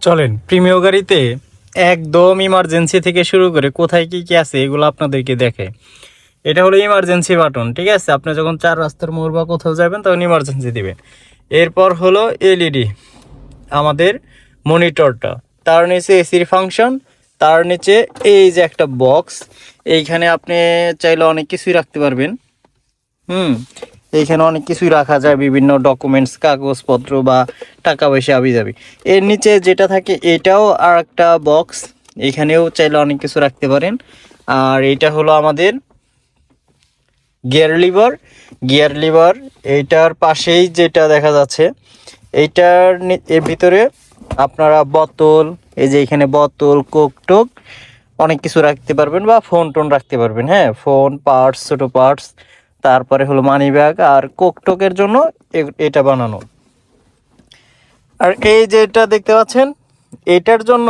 চলেন প্রিমিয় গাড়িতে একদম ইমার্জেন্সি থেকে শুরু করে কোথায় কি কি আছে এগুলো আপনাদেরকে দেখে। এটা হলো ইমার্জেন্সি বাটন, ঠিক আছে। আপনি যখন চার রাস্তার মোড় বা কোথাও যাবেন তখন ইমার্জেন্সি দিবেন। এরপর হলো এলইডি, আমাদের মনিটরটা, তার নিচে এসির ফাংশন, তার নিচে এই যে একটা বক্স, এইখানে আপনি চাইলে অনেক কিছুই রাখতে পারবেন। এইখানে অনেক কিছুই রাখা যায়, বিভিন্ন ডকুমেন্টস, কাগজপত্র বা টাকা পয়সা আবি যাবি। এর নিচে যেটা থাকে এটাও আর একটা বক্স, এখানেও চাইলে অনেক কিছু রাখতে পারেন। আর এটা হলো আমাদের গিয়ার লিভার এইটার পাশেই যেটা দেখা যাচ্ছে, এইটার এর ভিতরে আপনারা বোতল, এই যে এখানে বোতল, কোক টোক অনেক কিছু রাখতে পারবেন বা ফোন টোন রাখতে পারবেন। হ্যাঁ, ফোন, পার্টস, ছোটো পার্টস। তারপরে হলো মানি ব্যাগ আর কোক টোকের জন্য এটা বানানো। আর এই যেটা দেখতে পাচ্ছেন এটার জন্য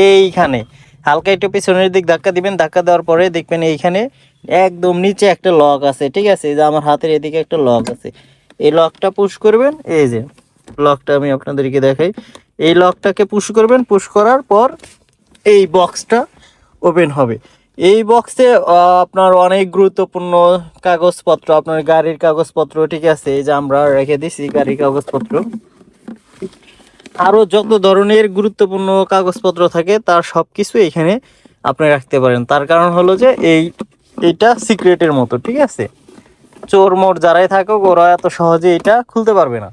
এইখানে হালকা একটু পিছনের দিক ধাক্কা দিবেন, ধাক্কা দেওয়ার পরে দেখবেন এইখানে একদম নিচে একটা লক আছে, ঠিক আছে। এই যে আমার হাতের এদিকে একটা লক আছে, এই লকটা পুশ করবেন। এই যে লকটা আমি আপনাদেরকে দেখাই, এই লকটাকে পুশ করবেন। পুশ করার পর এই বক্সটা ওপেন হবে। এই বক্সে আপনার অনেক গুরুত্বপূর্ণ কাগজপত্র, আপনার গাড়ির কাগজপত্র, ঠিক আছে। এই যে আমরা রেখে দিছি গাড়ির কাগজপত্র, আরও যত ধরনের গুরুত্বপূর্ণ কাগজপত্র থাকে তার সব কিছু এখানে আপনি রাখতে পারেন। তার কারণ হলো যে এইটা সিক্রেটের মতো, ঠিক আছে। চোর মোর যারাই থাকুক ওরা এত সহজে এটা খুলতে পারবে না।